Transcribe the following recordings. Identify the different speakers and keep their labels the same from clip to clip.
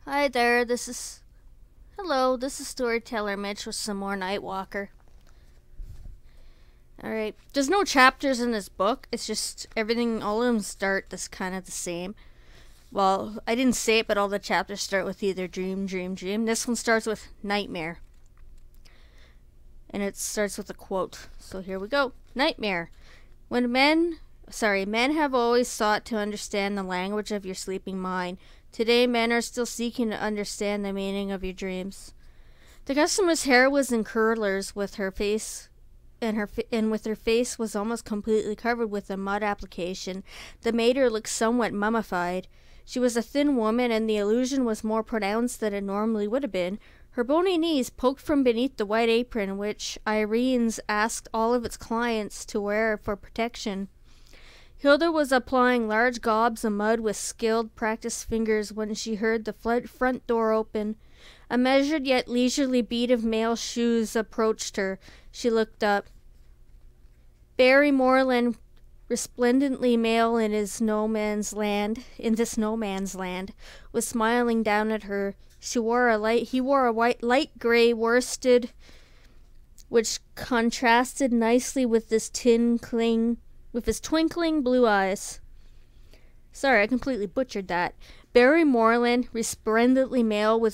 Speaker 1: Hi there, Hello, this is Storyteller Mitch with some more Nightwalker. Alright, there's no chapters in this book, it's just everything, all of them start this kind of the same. Well, I didn't say it, but all the chapters start with either dream, dream, dream. This one starts with nightmare. And it starts with a quote. So here we go. Nightmare. Men have always sought to understand the language of your sleeping mind. Today, men are still seeking to understand the meaning of your dreams. The customer's hair was in curlers, with her face was almost completely covered with a mud application that made her look somewhat mummified. She was a thin woman, and the illusion was more pronounced than it normally would have been. Her bony knees poked from beneath the white apron which Irene's asked all of its clients to wear for protection. Hilda was applying large gobs of mud with skilled, practiced fingers when she heard the front door open. A measured yet leisurely beat of male shoes approached her. She looked up. Barry Moreland, resplendently male in this no man's land, was smiling down at her. He wore a light gray worsted, which contrasted nicely with his twinkling blue eyes. Sorry, I completely butchered that. Barry Moreland, resplendently male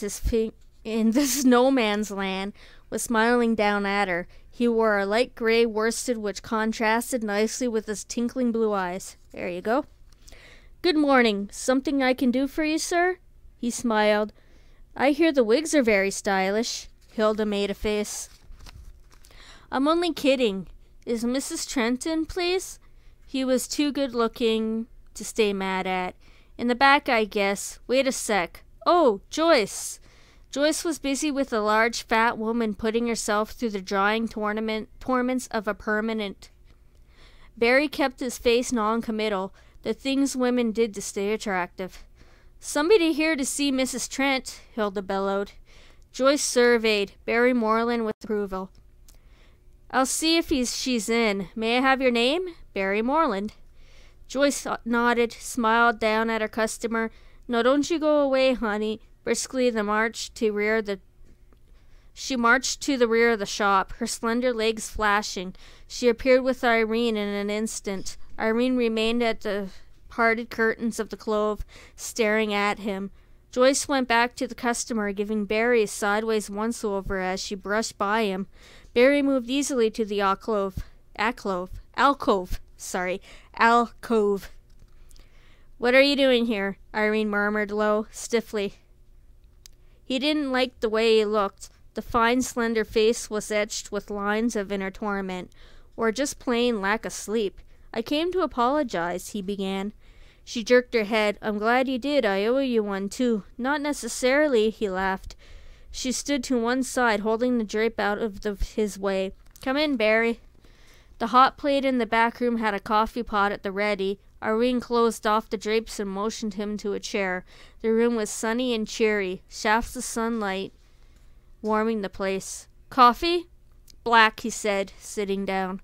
Speaker 1: in this no man's land, was smiling down at her. He wore a light gray worsted which contrasted nicely with his twinkling blue eyes. There you go. Good morning. Something I can do for you, sir? He smiled. I hear the wigs are very stylish. Hilda made a face. I'm only kidding. Is Mrs. Trenton, please? He was too good-looking to stay mad at. In the back, I guess. Wait a sec. Oh, Joyce! Joyce was busy with a large, fat woman putting herself through the drying torments of a permanent. Barry kept his face non-committal, the things women did to stay attractive. Somebody here to see Mrs. Trent, Hilda bellowed. Joyce surveyed Barry Moreland with approval. I'll see if she's in. May I have your name? Barry Moreland. Joyce nodded, smiled down at her customer. No, don't you go away, honey. Briskly she marched to the rear of the shop, her slender legs flashing. She appeared with Irene in an instant. Irene remained at the parted curtains of the clove, staring at him. Joyce went back to the customer, giving Barry a sideways once-over as she brushed by him. Barry moved easily to the alcove. What are you doing here? Irene murmured low, stiffly. He didn't like the way he looked. The fine, slender face was etched with lines of inner torment, or just plain lack of sleep. I came to apologize, he began. She jerked her head. I'm glad you did. I owe you one, too. Not necessarily, he laughed. She stood to one side, holding the drape out of his way. Come in, Barry. The hot plate in the back room had a coffee pot at the ready. Irene closed off the drapes and motioned him to a chair. The room was sunny and cheery, shafts of sunlight warming the place. Coffee? Black, he said, sitting down.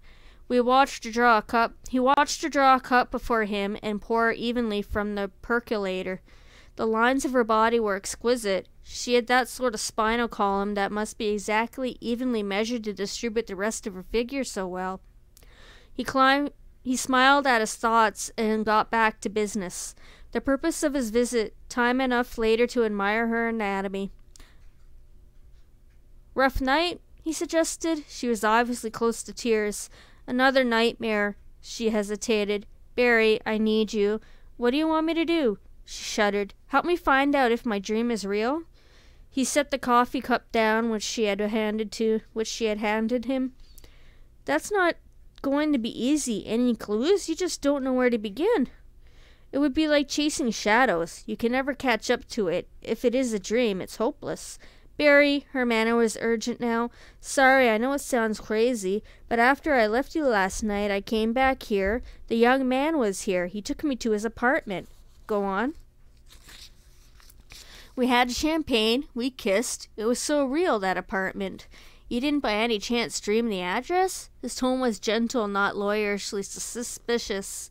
Speaker 1: He watched her draw a cup before him and pour evenly from the percolator. The lines of her body were exquisite. She had that sort of spinal column that must be exactly evenly measured to distribute the rest of her figure so well. He smiled at his thoughts and got back to business. The purpose of his visit, time enough later to admire her anatomy. Rough night? He suggested. She was obviously close to tears. Another nightmare. She hesitated. Barry, I need you. What do you want me to do? She shuddered. Help me find out if my dream is real? He set the coffee cup down which she had handed him. That's not going to be easy. Any clues? You just don't know where to begin. It would be like chasing shadows. You can never catch up to it. If it is a dream, it's hopeless. Barry, her manner was urgent now. Sorry, I know it sounds crazy, but after I left you last night, I came back here. The young man was here. He took me to his apartment. Go on. We had champagne. We kissed. It was so real, that apartment. You didn't by any chance dream the address? His tone was gentle, not lawyerishly suspicious.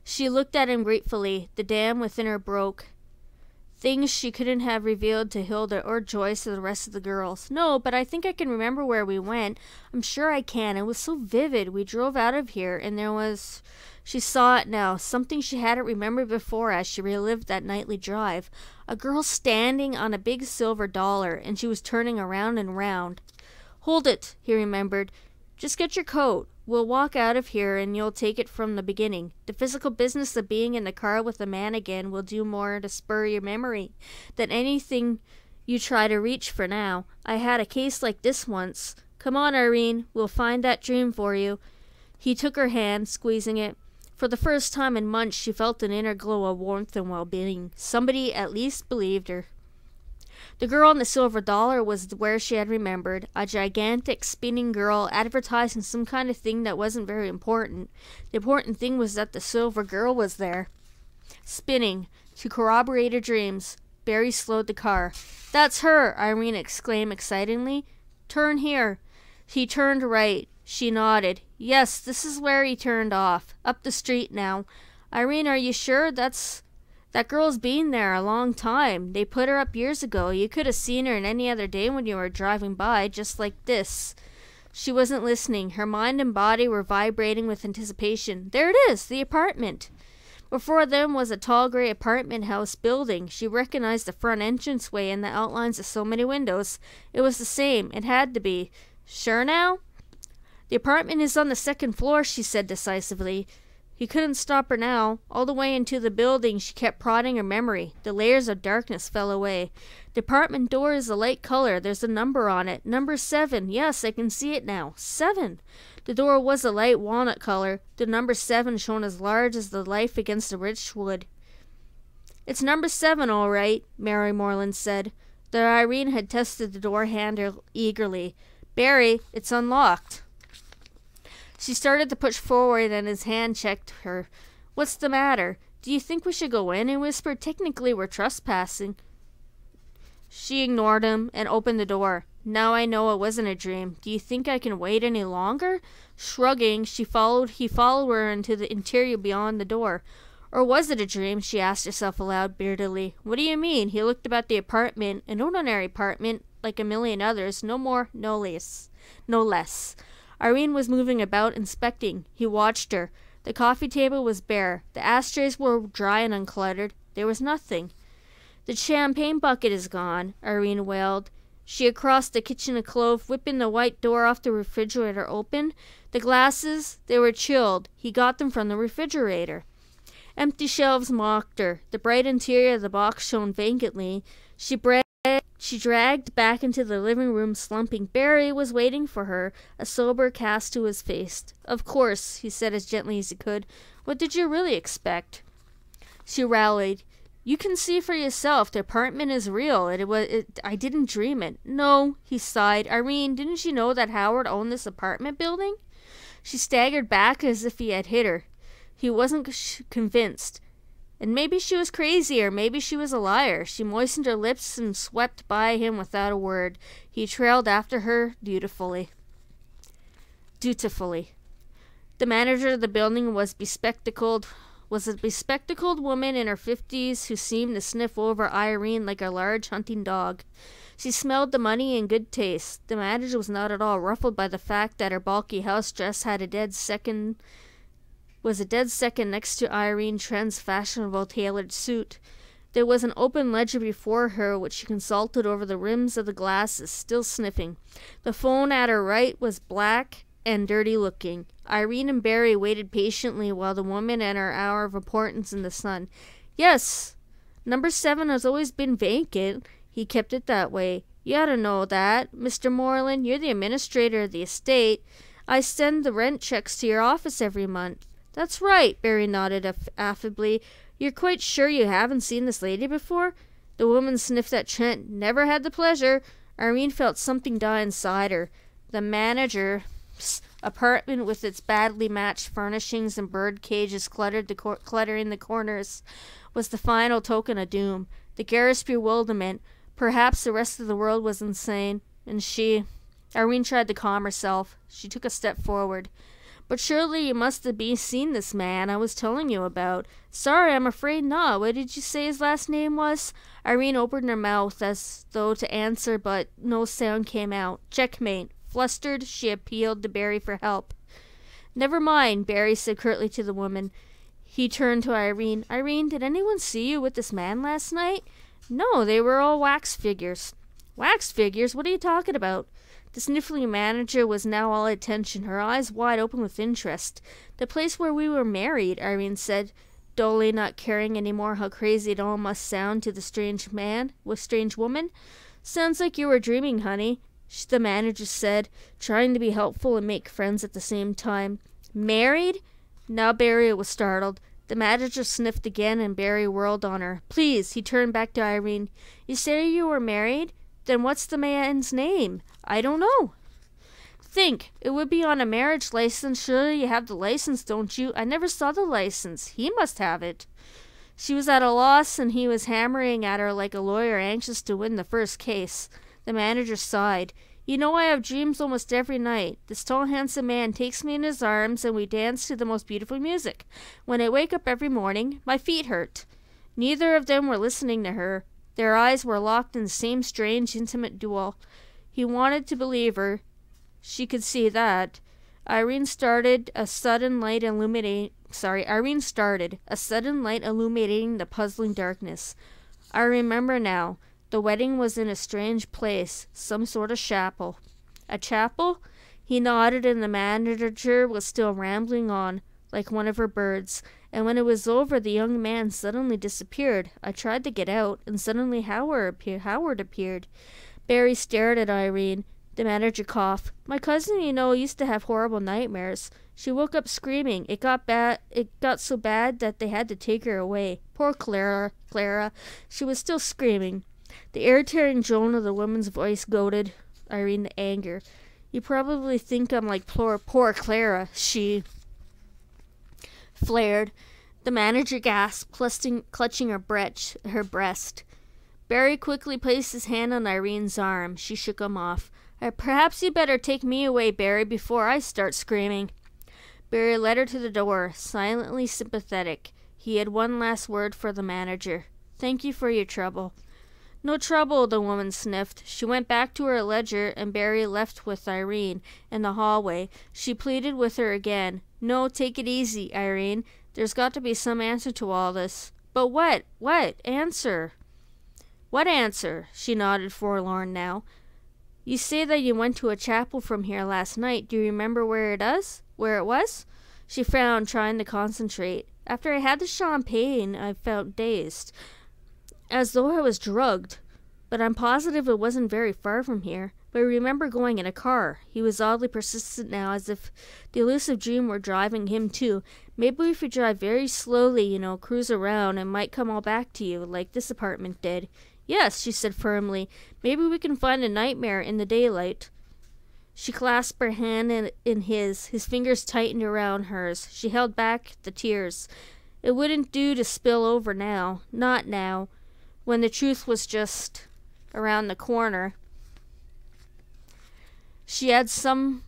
Speaker 1: She looked at him gratefully. The dam within her broke. Things she couldn't have revealed to Hilda or Joyce or the rest of the girls. No, but I think I can remember where we went. I'm sure I can. It was so vivid. We drove out of here, and there was... She saw it now, something she hadn't remembered before as she relived that nightly drive. A girl standing on a big silver dollar, and she was turning around and round. Hold it, he remembered. Just get your coat. We'll walk out of here, and you'll take it from the beginning. The physical business of being in the car with a man again will do more to spur your memory than anything you try to reach for now. I had a case like this once. Come on, Irene. We'll find that dream for you. He took her hand, squeezing it. For the first time in months, she felt an inner glow of warmth and well-being. Somebody at least believed her. The girl in the silver dollar was where she had remembered, a gigantic spinning girl advertising some kind of thing that wasn't very important. The important thing was that the silver girl was there, spinning, to corroborate her dreams. Barry slowed the car. That's her, Irene exclaimed excitedly. Turn here. He turned right. She nodded. Yes, this is where he turned off. Up the street now. Irene, are you sure? That girl's been there a long time. They put her up years ago. You could have seen her any other day when you were driving by, just like this. She wasn't listening. Her mind and body were vibrating with anticipation. There it is, the apartment. Before them was a tall gray apartment house building. She recognized the front entranceway and the outlines of so many windows. It was the same. It had to be. Sure now? The apartment is on the second floor, she said decisively. He couldn't stop her now. All the way into the building she kept prodding her memory. The layers of darkness fell away. The apartment door is a light color. There's a number on it. Number 7. Yes, I can see it now. 7. The door was a light walnut color. The number 7 shone as large as the life against the rich wood. It's number 7, all right, Mary Moreland said. The Irene had tested the door handle eagerly. Barry, it's unlocked. She started to push forward, and his hand checked her. What's the matter? Do you think we should go in? He whispered. Technically, we're trespassing. She ignored him and opened the door. Now I know it wasn't a dream. Do you think I can wait any longer? Shrugging, he followed her into the interior beyond the door. Or was it a dream? She asked herself aloud bitterly. What do you mean? He looked about the apartment, an ordinary apartment, like a million others, no more, no less. Irene was moving about, inspecting. He watched her. The coffee table was bare. The ashtrays were dry and uncluttered. There was nothing. The champagne bucket is gone, Irene wailed. She had crossed the kitchen clove, whipping the white door off the refrigerator open. The glasses, they were chilled. He got them from the refrigerator. Empty shelves mocked her. The bright interior of the box shone vacantly. She dragged back into the living room, slumping. Barry was waiting for her, a sober cast to his face. Of course, he said as gently as he could. What did you really expect? She rallied. You can see for yourself. The apartment is real. I didn't dream it. No, he sighed. Irene, didn't you know that Howard owned this apartment building? She staggered back as if he had hit her. He wasn't convinced. And maybe she was crazy, or maybe she was a liar. She moistened her lips and swept by him without a word. He trailed after her dutifully. The manager of the building was a bespectacled woman in her 50s who seemed to sniff over Irene like a large hunting dog. She smelled the money in good taste. The manager was not at all ruffled by the fact that her bulky house dress had a dead second next to Irene Trent's fashionable tailored suit. There was an open ledger before her, which she consulted over the rims of the glasses, still sniffing. The phone at her right was black and dirty-looking. Irene and Barry waited patiently while the woman had her hour of importance in the sun. Yes, number 7 has always been vacant. He kept it that way. You ought to know that. Mr. Moreland, you're the administrator of the estate. I send the rent checks to your office every month. That's right, Barry nodded affably. You're quite sure you haven't seen this lady before? The woman sniffed at Trent. Never had the pleasure. Irene felt something die inside her. The manager's apartment, with its badly matched furnishings and bird cages cluttering the corners, was the final token of doom. The garish bewilderment. Perhaps the rest of the world was insane. And Irene tried to calm herself. She took a step forward. But surely you must have seen this man I was telling you about. Sorry, I'm afraid not. What did you say his last name was? Irene opened her mouth as though to answer, but no sound came out. Checkmate. Flustered, she appealed to Barry for help. Never mind, Barry said curtly to the woman. He turned to Irene. Irene, did anyone see you with this man last night? No, they were all wax figures. Wax figures? What are you talking about? The sniffling manager was now all attention, her eyes wide open with interest. The place where we were married, Irene said, dully, not caring any more how crazy it all must sound to the strange woman. Sounds like you were dreaming, honey, the manager said, trying to be helpful and make friends at the same time. Married? Now Barry was startled. The manager sniffed again and Barry whirled on her. Please, he turned back to Irene. You say you were married? Then what's the man's name? I don't know. Think. It would be on a marriage license. Surely you have the license, don't you? I never saw the license. He must have it. She was at a loss, and he was hammering at her like a lawyer anxious to win the first case. The manager sighed. You know, I have dreams almost every night. This tall, handsome man takes me in his arms, and we dance to the most beautiful music. When I wake up every morning, my feet hurt. Neither of them were listening to her. Their eyes were locked in the same strange, intimate duel. He wanted to believe her. She could see that. Irene started, a sudden light illuminating the puzzling darkness. I remember now. The wedding was in a strange place, some sort of chapel. A chapel? He nodded, and the manager was still rambling on, like one of her birds. And when it was over, the young man suddenly disappeared. I tried to get out, and suddenly Howard appeared. Barry stared at Irene. The manager coughed. My cousin, you know, used to have horrible nightmares. She woke up screaming. It got so bad that they had to take her away. Poor Clara. She was still screaming. The ear-tearing drone of the woman's voice goaded Irene to anger. You probably think I'm like poor Clara, she flared. The manager gasped, clutching her breast. Barry quickly placed his hand on Irene's arm. She shook him off. Perhaps you better take me away, Barry, before I start screaming. Barry led her to the door, silently sympathetic. He had one last word for the manager. Thank you for your trouble. No trouble, the woman sniffed. She went back to her ledger, and Barry left with Irene in the hallway. She pleaded with her again. No, take it easy, Irene. There's got to be some answer to all this. But what? What? Answer. What answer? She nodded, forlorn now. You say that you went to a chapel from here last night. Do you remember where it was? She frowned, trying to concentrate. After I had the champagne, I felt dazed, as though I was drugged. But I'm positive it wasn't very far from here. But I remember going in a car. He was oddly persistent now, as if the elusive dream were driving him too. Maybe if you drive very slowly, cruise around, it might come all back to you, like this apartment did. Yes, she said firmly. Maybe we can find a nightmare in the daylight. She clasped her hand in his. His fingers tightened around hers. She held back the tears. It wouldn't do to spill over now. Not now, when the truth was just around the corner. She had come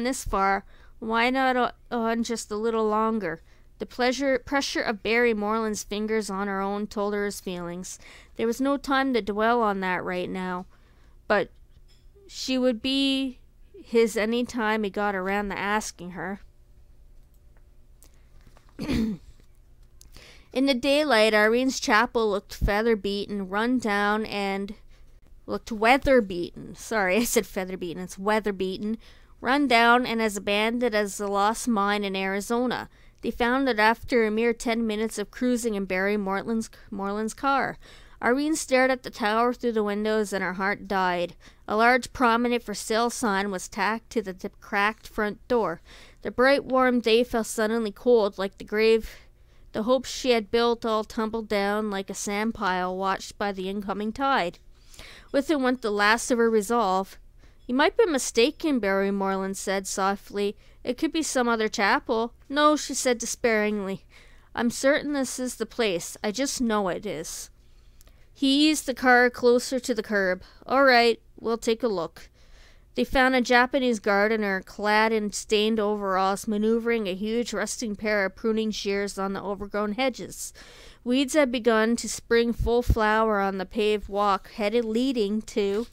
Speaker 1: this far. Why not on just a little longer? The pressure of Barry Moreland's fingers on her own told her his feelings. There was no time to dwell on that right now. But she would be his any time he got around to asking her. In the daylight, Irene's chapel looked weather-beaten, run down, and weather-beaten. Sorry, I said feather-beaten. It's weather-beaten, run down, and as abandoned as a lost mine in Arizona. They found it after a mere 10 minutes of cruising in Barry Moreland's car. Irene stared at the tower through the windows, and her heart died. A large prominent for sale sign was tacked to the cracked front door. The bright warm day felt suddenly cold, like the grave. The hopes she had built all tumbled down like a sand pile watched by the incoming tide. With it went the last of her resolve. You might be mistaken, Barry Moreland said softly. It could be some other chapel. No, she said despairingly. I'm certain this is the place. I just know it is. He eased the car closer to the curb. All right, we'll take a look. They found a Japanese gardener clad in stained overalls maneuvering a huge rusting pair of pruning shears on the overgrown hedges. Weeds had begun to spring full flower on the paved walk leading to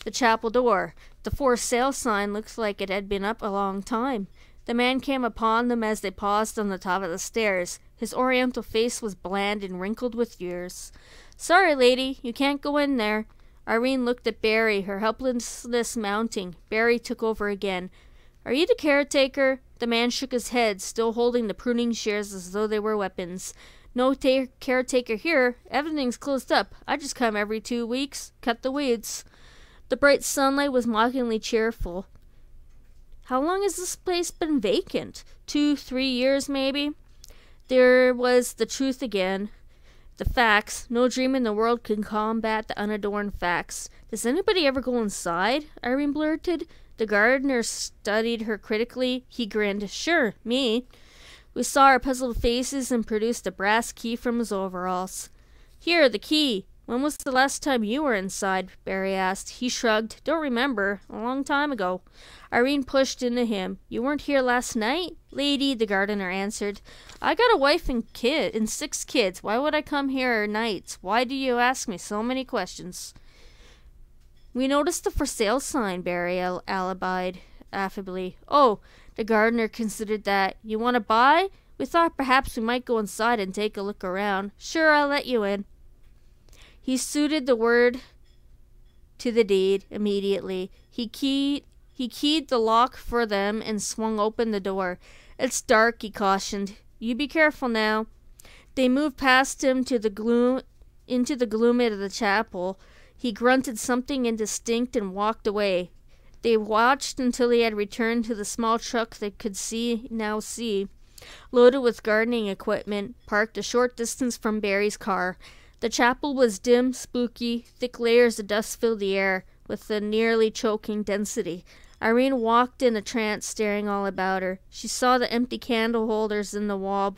Speaker 1: the chapel door. The for sale sign looked like it had been up a long time. The man came upon them as they paused on the top of the stairs. His oriental face was bland and wrinkled with years. "Sorry, lady, you can't go in there." Irene looked at Barry, her helplessness mounting. Barry took over again. "Are you the caretaker?" The man shook his head, still holding the pruning shears as though they were weapons. "No caretaker here. Everything's closed up. I just come every 2 weeks, cut the weeds." The bright sunlight was mockingly cheerful. "How long has this place been vacant? 2, 3 years, maybe?" There was the truth again. The facts. No dream in the world can combat the unadorned facts. "Does anybody ever go inside?" Irene blurted. The gardener studied her critically. He grinned. "Sure, me." We saw our puzzled faces and produced a brass key from his overalls. "Here, the key. When was the last time you were inside?" Barry asked. He shrugged. "Don't remember. A long time ago." Irene pushed into him. "You weren't here last night?" "Lady," the gardener answered. "I got a wife and 6 kids. Why would I come here nights? Why do you ask me so many questions?" "We noticed the for sale sign," Barry alibied affably. "Oh," the gardener considered that. "You want to buy? We thought perhaps we might go inside and take a look around." "Sure, I'll let you in." He suited the word to the deed immediately. He keyed the lock for them and swung open the door. "It's dark," he cautioned. "You be careful now." They moved past him into the gloom of the chapel. He grunted something indistinct and walked away. They watched until he had returned to the small truck they could now see, loaded with gardening equipment, parked a short distance from Barry's car. The chapel was dim, spooky. Thick layers of dust filled the air with a nearly choking density. Irene walked in a trance, staring all about her. She saw the empty candle holders in the wall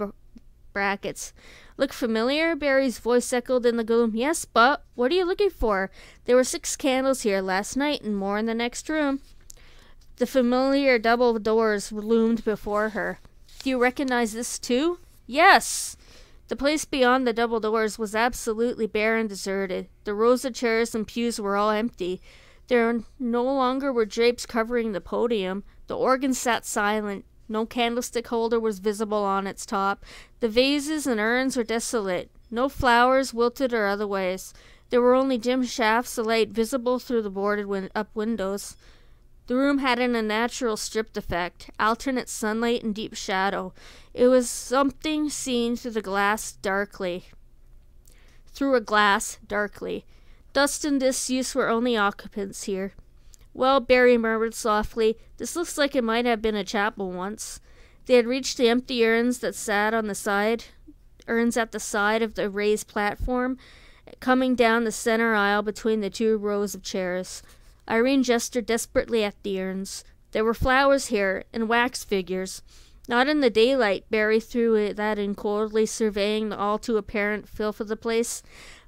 Speaker 1: brackets. "Look familiar?" Barry's voice echoed in the gloom. "Yes, but what are you looking for? There were 6 candles here last night and more in the next room." The familiar double doors loomed before her. "Do you recognize this too?" "Yes!" The place beyond the double doors was absolutely bare and deserted. The rows of chairs and pews were all empty. There no longer were drapes covering the podium. The organ sat silent. No candlestick holder was visible on its top. The vases and urns were desolate. No flowers, wilted or otherwise. There were only dim shafts of light visible through the boarded up windows. The room had an unnatural stripped effect, alternate sunlight and deep shadow. It was something seen through a glass darkly. Dust and disuse were only occupants here. "Well," Barry murmured softly, "this looks like it might have been a chapel once." They had reached the empty urns that sat on the side, urns at the side of the raised platform, coming down the center aisle between the 2 rows of chairs. Irene gestured desperately at the urns. There were flowers here, and wax figures. Not in the daylight, Barry threw that in coldly, surveying the all too apparent filth of the place.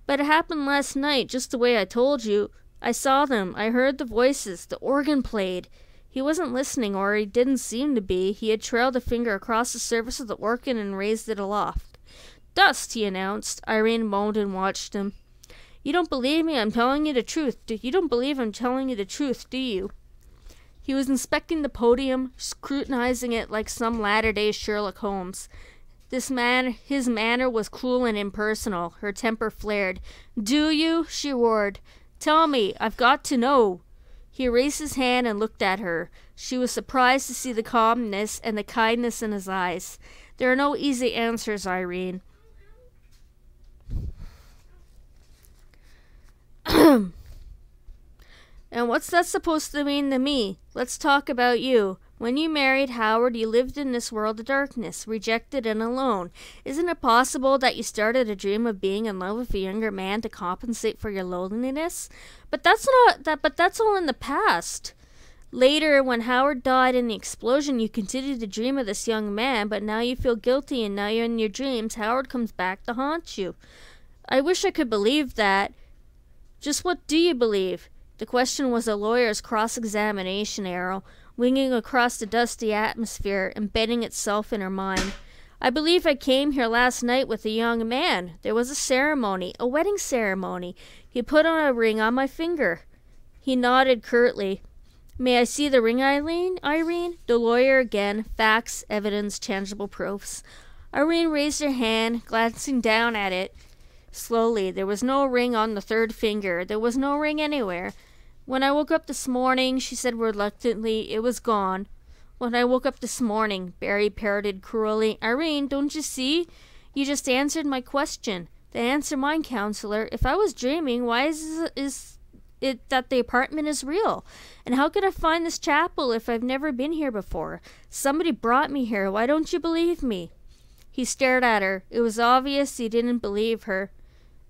Speaker 1: "But it happened last night, just the way I told you. I saw them. I heard the voices. The organ played." He wasn't listening, or he didn't seem to be. He had trailed a finger across the surface of the organ and raised it aloft. "Dust," he announced. Irene moaned and watched him. "You don't believe me? I'm telling you the truth. You don't believe I'm telling you the truth, do you?" He was inspecting the podium, scrutinizing it like some latter-day Sherlock Holmes. His manner was cruel and impersonal. Her temper flared. "Do you?" she roared. "Tell me. I've got to know." He raised his hand and looked at her. She was surprised to see the calmness and the kindness in his eyes. "There are no easy answers, Irene." "And what's that supposed to mean to me? Let's talk about you. When you married Howard, you lived in this world of darkness, rejected and alone. Isn't it possible that you started a dream of being in love with a younger man to compensate for your loneliness? But that's all in the past. Later, when Howard died in the explosion, you continued to dream of this young man, but now you feel guilty, and now you're in your dreams. Howard comes back to haunt you. I wish I could believe that. Just what do you believe? The question was a lawyer's cross-examination arrow, winging across the dusty atmosphere, embedding itself in her mind. I believe I came here last night with a young man. There was a ceremony, a wedding ceremony. He put on a ring on my finger. He nodded curtly. May I see the ring, Irene? The lawyer again. Facts, evidence, tangible proofs. Irene raised her hand, glancing down at it. Slowly, there was no ring on the third finger. There was no ring anywhere. When I woke up this morning, she said reluctantly, it was gone. When I woke up this morning, Barry parroted cruelly. Irene, don't you see? You just answered my question. Then answer mine, counselor. If I was dreaming, why is it that the apartment is real? And how could I find this chapel if I've never been here before? Somebody brought me here. Why don't you believe me? He stared at her. It was obvious he didn't believe her.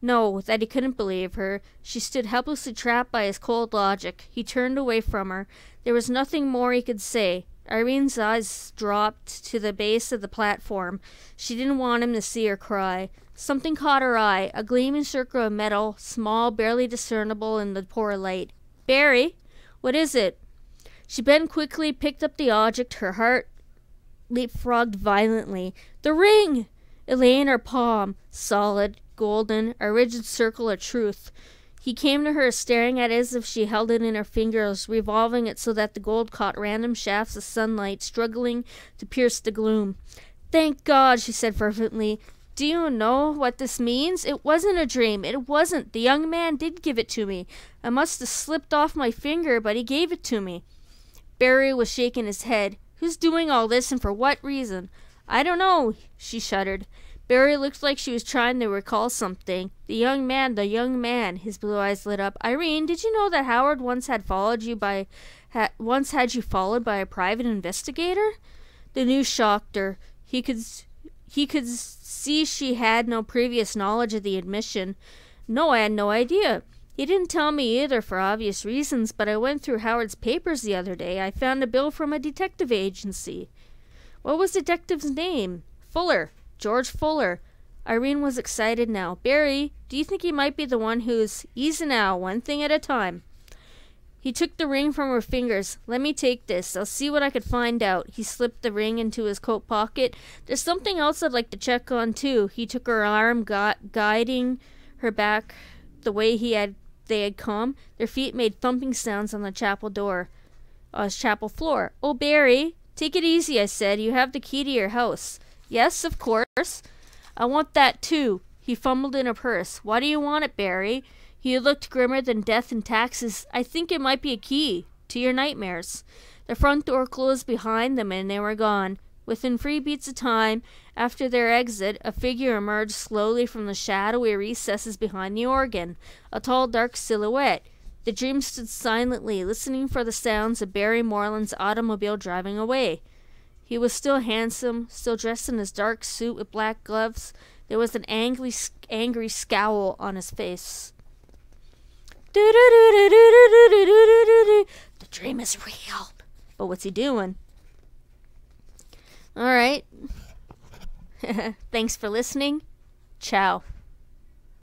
Speaker 1: No, that he couldn't believe her. She stood helplessly trapped by his cold logic. He turned away from her. There was nothing more he could say. Irene's eyes dropped to the base of the platform. She didn't want him to see her cry. Something caught her eye, a gleaming circle of metal, small, barely discernible in the poor light. Barry, what is it? She bent quickly, picked up the object. Her heart leapfrogged violently. The ring! It lay in her palm, solid, golden, a rigid circle of truth. He came to her, staring at it as if she held it in her fingers, revolving it so that the gold caught random shafts of sunlight, struggling to pierce the gloom. Thank God, she said fervently. Do you know what this means? It wasn't a dream. It wasn't. The young man did give it to me. I must have slipped off my finger, but he gave it to me. Barry was shaking his head. Who's doing all this, and for what reason? I don't know, she shuddered. Barry looked like she was trying to recall something. The young man, his blue eyes lit up. Irene, did you know that Howard once had you followed by a private investigator? The news shocked her. He could see she had no previous knowledge of the admission. No, I had no idea. He didn't tell me either for obvious reasons, but I went through Howard's papers the other day. I found a bill from a detective agency. What was the detective's name? Fuller. George Fuller. Irene was excited now. Barry, do you think he might be the one who's... Easy now, one thing at a time. He took the ring from her fingers. Let me take this. I'll see what I could find out. He slipped the ring into his coat pocket. There's something else I'd like to check on, too. He took her arm, guiding her back the way they had come. Their feet made thumping sounds on the chapel floor. Oh, Barry, take it easy, I said. You have the key to your house. Yes, of course. I want that, too. He fumbled in her purse. Why do you want it, Barry? He looked grimmer than death and taxes. I think it might be a key to your nightmares. The front door closed behind them, and they were gone. Within 3 beats of time, after their exit, a figure emerged slowly from the shadowy recesses behind the organ, a tall, dark silhouette. The dream stood silently, listening for the sounds of Barry Moreland's automobile driving away. He was still handsome, still dressed in his dark suit with black gloves. There was an angry scowl on his face. The dream is real. But what's he doing? All right. Thanks for listening. Ciao.